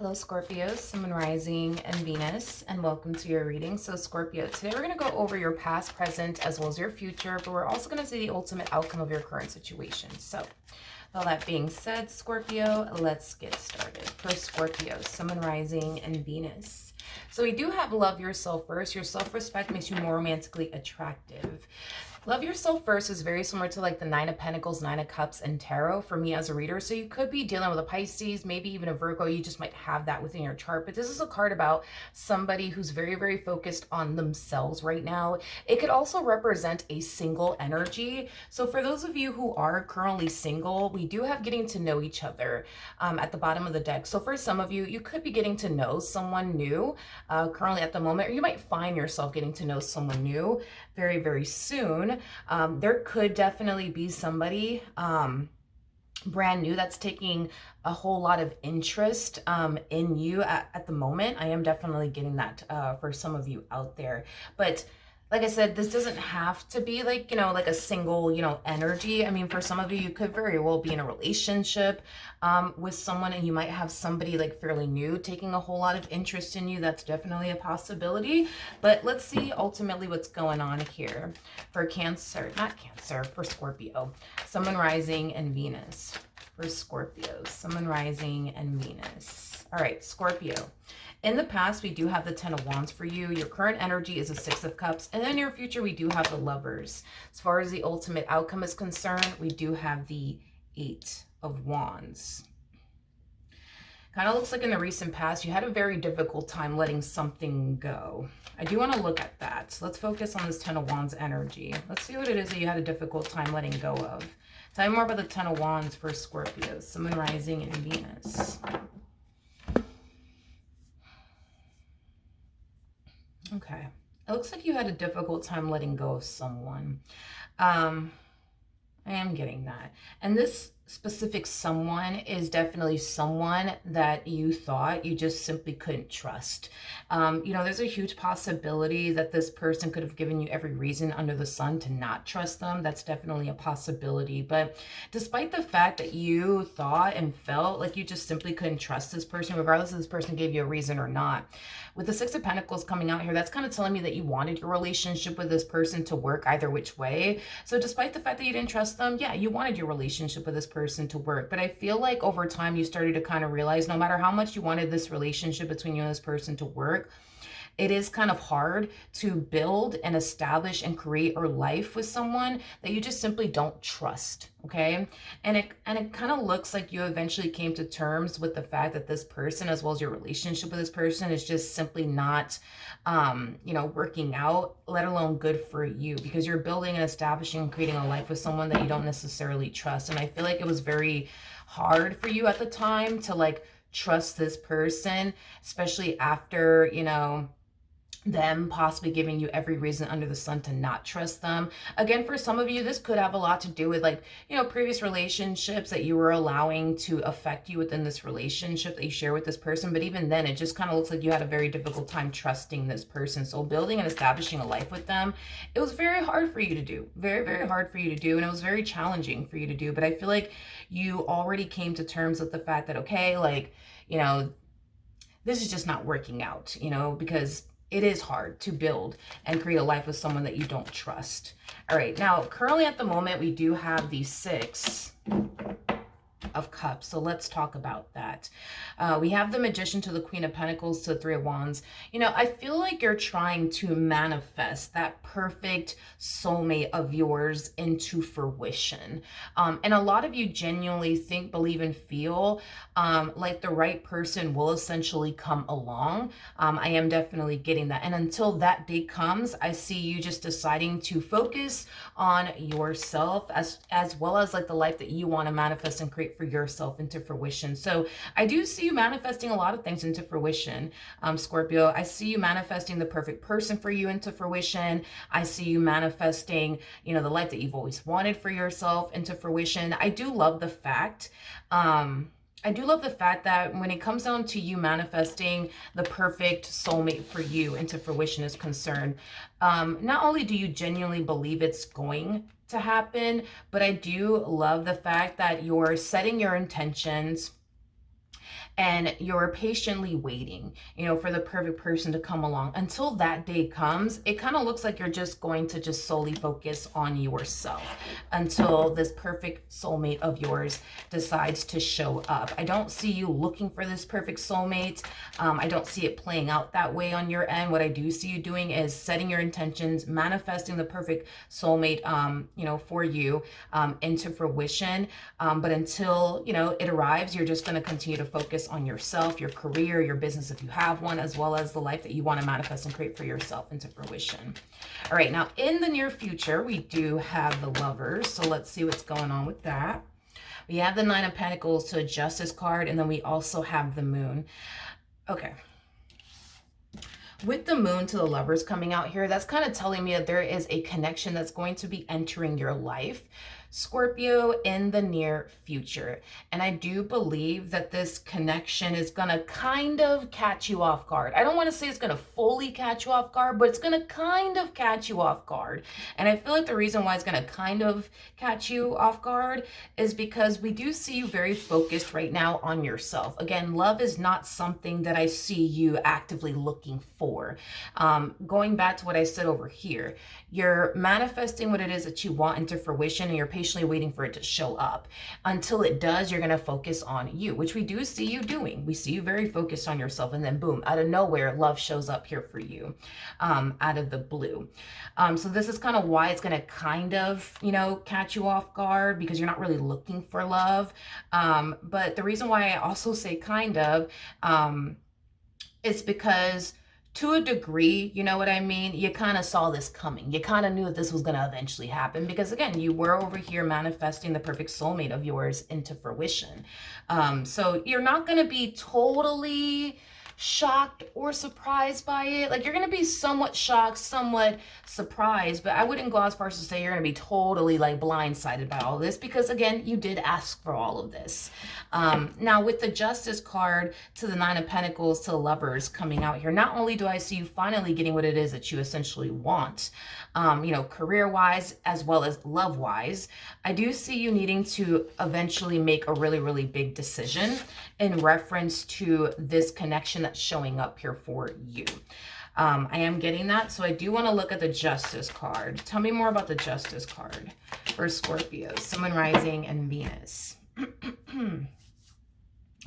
Hello Scorpio, Sun, Moon, Rising, and Venus, and welcome to your reading. So Scorpio, today we're going to go over your past, present, as well as your future, but we're also going to see the ultimate outcome of your current situation. So with all that being said, Scorpio, let's get started. For Scorpio, Sun, Moon, Rising, and Venus. So we do have love yourself first. Your self-respect makes you more romantically attractive. Love yourself first is very similar to like the Nine of Pentacles, Nine of Cups, and Tarot for me as a reader. So you could be dealing with a Pisces, maybe even a Virgo. You just might have that within your chart. But this is a card about somebody who's very, very focused on themselves right now. It could also represent a single energy. So for those of you who are currently single, we do have getting to know each other at the bottom of the deck. So for some of you, you could be getting to know someone new currently at the moment, or you might find yourself getting to know someone new very, very soon. There could definitely be somebody brand new that's taking a whole lot of interest in you at the moment. I am definitely getting that for some of you out there. But like I said, this doesn't have to be like, like a single, energy. I mean, for some of you, you could very well be in a relationship with someone, and you might have somebody like fairly new taking a whole lot of interest in you. That's definitely a possibility. But let's see ultimately what's going on here for for Scorpio, Sun, Moon, Rising, and Venus. For Scorpio, Sun, Moon, Rising, and Venus. All right, Scorpio. In the past, we do have the Ten of Wands for you. Your current energy is a Six of Cups. And in your future, we do have the Lovers. As far as the ultimate outcome is concerned, we do have the Eight of Wands. Kind of looks like in the recent past, you had a very difficult time letting something go. I do want to look at that. So let's focus on this Ten of Wands energy. Let's see what it is that you had a difficult time letting go of. Tell me more about the Ten of Wands for Scorpio, Sun, Moon, Rising, and Venus. Okay. It looks like you had a difficult time letting go of someone. I am getting that. And this specific someone is definitely someone that you thought you just simply couldn't trust. There's a huge possibility that this person could have given you every reason under the sun to not trust them. That's definitely a possibility. But despite the fact that you thought and felt like you just simply couldn't trust this person, regardless if this person gave you a reason or not, with the Six of Pentacles coming out here, that's kind of telling me that you wanted your relationship with this person to work either which way. So despite the fact that you didn't trust them, yeah, you wanted your relationship with this person to work. But I feel like over time you started to kind of realize no matter how much you wanted this relationship between you and this person to work, it is kind of hard to build and establish and create a life with someone that you just simply don't trust, okay? And it kind of looks like you eventually came to terms with the fact that this person, as well as your relationship with this person, is just simply not, working out, let alone good for you, because you're building and establishing and creating a life with someone that you don't necessarily trust. And I feel like it was very hard for you at the time to like trust this person, especially after, them possibly giving you every reason under the sun to not trust them. Again, for some of you, this could have a lot to do with like, previous relationships that you were allowing to affect you within this relationship that you share with this person. But even then, it just kind of looks like you had a very difficult time trusting this person. So building and establishing a life with them, it was very hard for you to do. Very, very hard for you to do. And it was very challenging for you to do. But I feel like you already came to terms with the fact that, okay, like, this is just not working out, because it is hard to build and create a life with someone that you don't trust. All right, now currently at the moment, we do have the Six of Cups. So let's talk about that. We have the Magician to the Queen of Pentacles to the Three of Wands. I feel like you're trying to manifest that perfect soulmate of yours into fruition. And a lot of you genuinely think, believe, and feel like the right person will essentially come along. I am definitely getting that. And until that day comes, I see you just deciding to focus on yourself as well as like the life that you want to manifest and create for yourself into fruition. So I do see you manifesting a lot of things into fruition, Scorpio. I see you manifesting the perfect person for you into fruition. I see you manifesting, the life that you've always wanted for yourself into fruition. I do love the fact that when it comes down to you manifesting the perfect soulmate for you into fruition is concerned, not only do you genuinely believe it's going to happen, but I do love the fact that you're setting your intentions and you're patiently waiting, for the perfect person to come along. Until that day comes, it kind of looks like you're just going to just solely focus on yourself until this perfect soulmate of yours decides to show up. I don't see you looking for this perfect soulmate. I don't see it playing out that way on your end. What I do see you doing is setting your intentions, manifesting the perfect soulmate, for you into fruition. But until, it arrives, you're just going to continue to focus on yourself, your career, your business if you have one, as well as the life that you want to manifest and create for yourself into fruition. All right, now in the near future, we do have the Lovers. So let's see what's going on with that. We have the Nine of Pentacles to a Justice card, and then we also have the Moon. Okay. With the Moon to the Lovers coming out here, that's kind of telling me that there is a connection that's going to be entering your life, Scorpio, in the near future. And I do believe that this connection is going to kind of catch you off guard. I don't want to say it's going to fully catch you off guard, but it's going to kind of catch you off guard. And I feel like the reason why it's going to kind of catch you off guard is because we do see you very focused right now on yourself. Again, love is not something that I see you actively looking for. Going back to what I said over here, you're manifesting what it is that you want into fruition, and you're patiently waiting for it to show up. Until it does, you're going to focus on you, which we do see you doing. We see you very focused on yourself, and then boom, out of nowhere, love shows up here for you, out of the blue. So this is kind of why it's going to kind of, catch you off guard, because you're not really looking for love. But the reason why I also say kind of, is because to a degree, you know what I mean? You kind of saw this coming. You kind of knew that this was going to eventually happen, because again, you were over here manifesting the perfect soulmate of yours into fruition. So you're not going to be totally shocked or surprised by it. Like, you're going to be somewhat shocked, somewhat surprised, but I wouldn't go as far as to say you're going to be totally like blindsided by all this, because again, you did ask for all of this. Now with the Justice card to the Nine of Pentacles to the Lovers coming out here, not only do I see you finally getting what it is that you essentially want, career-wise as well as love-wise, I do see you needing to eventually make a really, really big decision in reference to this connection that's showing up here for you. I am getting that. So I do want to look at the Justice card. Tell me more about the Justice card for Scorpio, Sun, Moon, Rising, and Venus.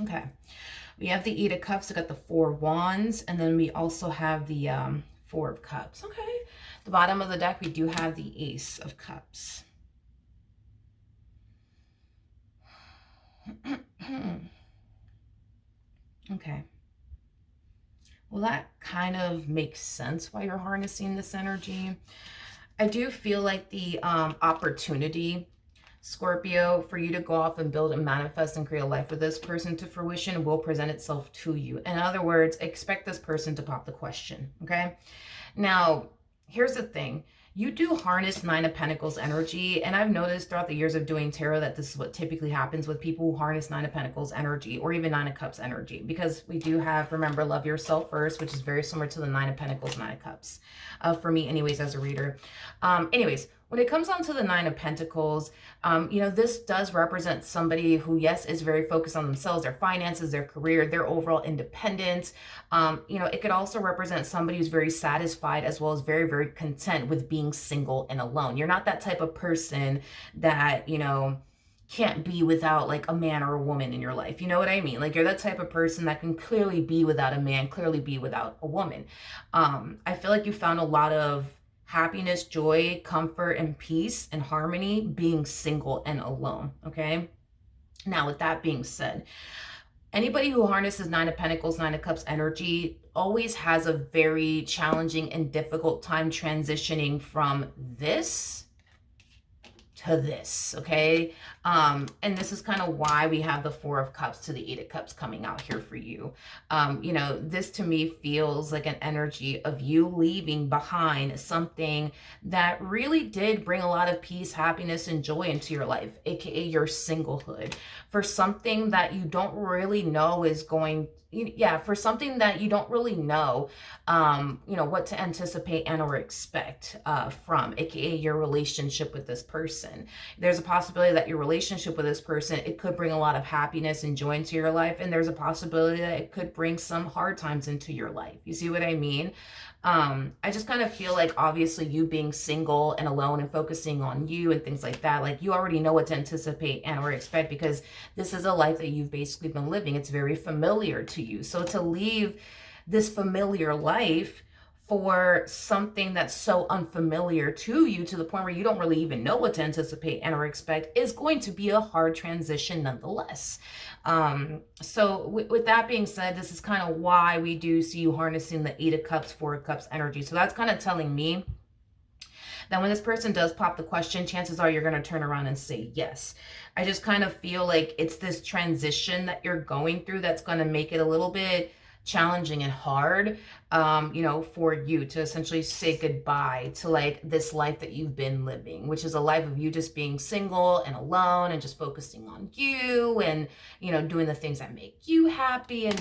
Okay. We have the Eight of Cups. We got the Four of Wands. And then we also have the Four of Cups. Okay. The bottom of the deck, we do have the Ace of Cups. Okay. Well, that kind of makes sense why you're harnessing this energy. I do feel like the opportunity, Scorpio, for you to go off and build and manifest and create a life with this person to fruition will present itself to you. In other words, expect this person to pop the question, okay? Now, here's the thing. You do harness Nine of Pentacles energy, and I've noticed throughout the years of doing tarot that this is what typically happens with people who harness Nine of Pentacles energy, or even Nine of Cups energy, because we do have, remember, love yourself first, which is very similar to the Nine of Pentacles, Nine of Cups, for me anyways as a reader. Anyways, when it comes down to the Nine of Pentacles, this does represent somebody who, yes, is very focused on themselves, their finances, their career, their overall independence. It could also represent somebody who's very satisfied as well as very, very content with being single and alone. You're not that type of person that, can't be without like a man or a woman in your life. You know what I mean? Like, you're that type of person that can clearly be without a man, clearly be without a woman. I feel like you found a lot of happiness, joy, comfort, and peace and harmony being single and alone, okay? Now, with that being said, anybody who harnesses Nine of Pentacles, Nine of Cups energy always has a very challenging and difficult time transitioning from this to this, okay? And this is kind of why we have the Four of Cups to the Eight of Cups coming out here for you. This to me feels like an energy of you leaving behind something that really did bring a lot of peace, happiness, and joy into your life, aka your singlehood, for something that you don't really know is going, for something that you don't really know, what to anticipate and or expect from, aka your relationship with this person. There's a possibility that your relationship relationship with this person, it could bring a lot of happiness and joy into your life. And there's a possibility that it could bring some hard times into your life. You see what I mean? I just kind of feel like obviously you being single and alone and focusing on you and things like that, like you already know what to anticipate and or expect, because this is a life that you've basically been living. It's very familiar to you. So to leave this familiar life for something that's so unfamiliar to you, to the point where you don't really even know what to anticipate and or expect, is going to be a hard transition nonetheless. So with that being said, this is kind of why we do see you harnessing the 8 of Cups, 4 of Cups energy. So that's kind of telling me that when this person does pop the question, chances are you're going to turn around and say yes. I just kind of feel like it's this transition that you're going through that's going to make it a little bit challenging and hard, for you to essentially say goodbye to like this life that you've been living, which is a life of you just being single and alone and just focusing on you and, doing the things that make you happy and,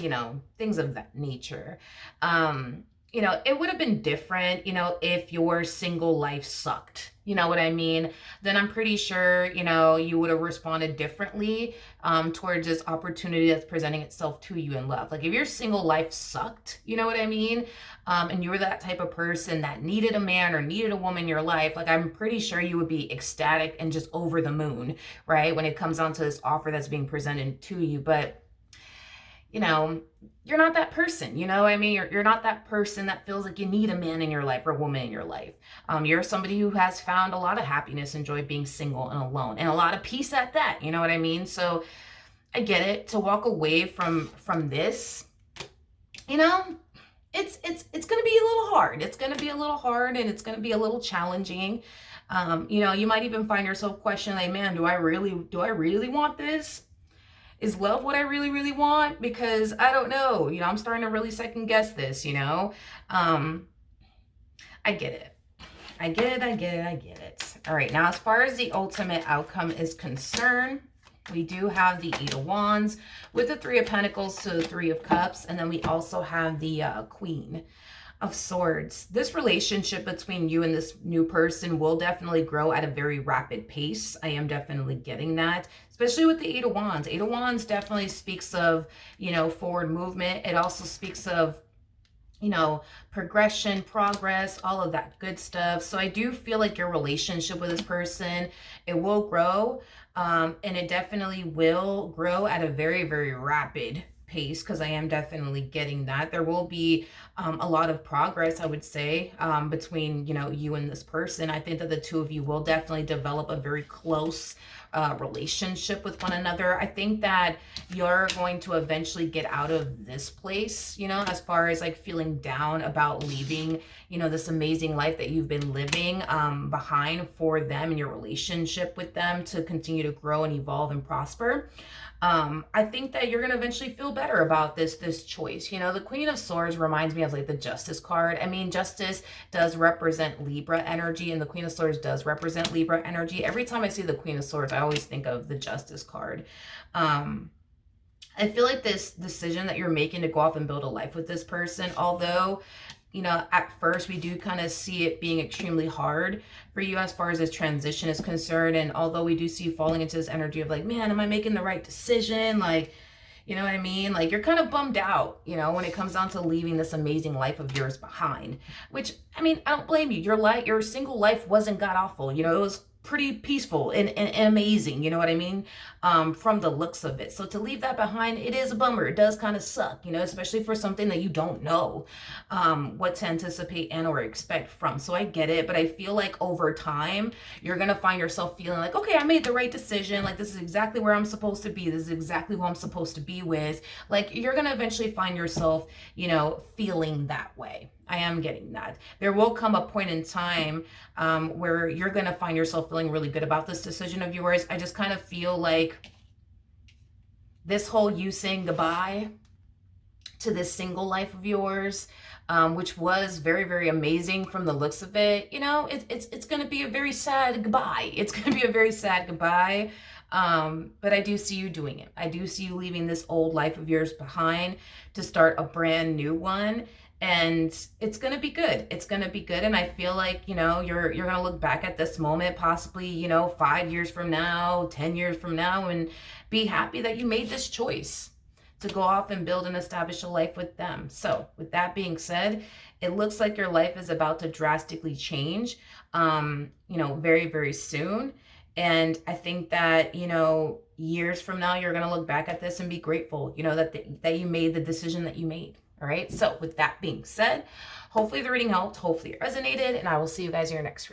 things of that nature. It would have been different, if your single life sucked. You know what I mean? Then I'm pretty sure, you would have responded differently towards this opportunity that's presenting itself to you in love. Like if your single life sucked, you know what I mean? And you were that type of person that needed a man or needed a woman in your life, like I'm pretty sure you would be ecstatic and just over the moon, right? When it comes down to this offer that's being presented to you. But you're not that person, you know what I mean? You're not that person that feels like you need a man in your life or a woman in your life. You're somebody who has found a lot of happiness and joy being single and alone, and a lot of peace at that, you know what I mean? So I get it. To walk away from this, it's going to be a little hard. It's going to be a little hard, and it's going to be a little challenging. You might even find yourself questioning, like, man, do I really want this? Is love what I really, really want? Because I don't know, I'm starting to really second guess this, I get it. I get it. All right. Now, as far as the ultimate outcome is concerned, we do have the 8 of Wands with the 3 of Pentacles to the 3 of Cups. And then we also have the Queen of Swords. This relationship between you and this new person will definitely grow at a very rapid pace. I am definitely getting that, especially with the 8 of Wands. 8 of Wands definitely speaks of, forward movement. It also speaks of, progression, progress, all of that good stuff. So I do feel like your relationship with this person, it will grow, and it definitely will grow at a very, very rapid pace, because I am definitely getting that. There will be a lot of progress, I would say, between, you and this person. I think that the two of you will definitely develop a very close relationship with one another. I think that you're going to eventually get out of this place, as far as like feeling down about leaving, this amazing life that you've been living behind for them and your relationship with them to continue to grow and evolve and prosper. I think that you're going to eventually feel better about this choice. The Queen of Swords reminds me of like the Justice card. I mean, Justice does represent Libra energy, and the Queen of Swords does represent Libra energy. Every time I see the Queen of Swords, I always think of the Justice card. I feel like this decision that you're making to go off and build a life with this person, although at first we do kind of see it being extremely hard for you as far as this transition is concerned. And although we do see you falling into this energy of like, man, am I making the right decision? Like, you know what I mean? Like you're kind of bummed out, when it comes down to leaving this amazing life of yours behind, which, I mean, I don't blame you. Your single life wasn't god awful. It was pretty peaceful and amazing, you know what I mean, from the looks of it. So to leave that behind, it is a bummer. It does kind of suck, especially for something that you don't know what to anticipate and or expect from. So I get it, but I feel like over time, you're going to find yourself feeling like, okay, I made the right decision. Like, this is exactly where I'm supposed to be. This is exactly who I'm supposed to be with. Like, you're going to eventually find yourself, feeling that way. I am getting that. There will come a point in time where you're going to find yourself feeling really good about this decision of yours. I just kind of feel like this whole you saying goodbye to this single life of yours, which was very, very amazing from the looks of it, it's going to be a very sad goodbye. It's going to be a very sad goodbye. But I do see you doing it. I do see you leaving this old life of yours behind to start a brand new one. and it's going to be good. It's going to be good. And I feel like, you know, you're going to look back at this moment, possibly, you know, 5 years from now, 10 years from now, and be happy that you made this choice to go off and build and establish a life with them. So with that being said, it looks like your life is about to drastically change, you know, very, very soon. And I think that, you know, years from now, you're going to look back at this and be grateful, you know, that you made the decision that you made. All right. So with that being said, hopefully the reading helped. Hopefully it resonated, and I will see you guys here next week.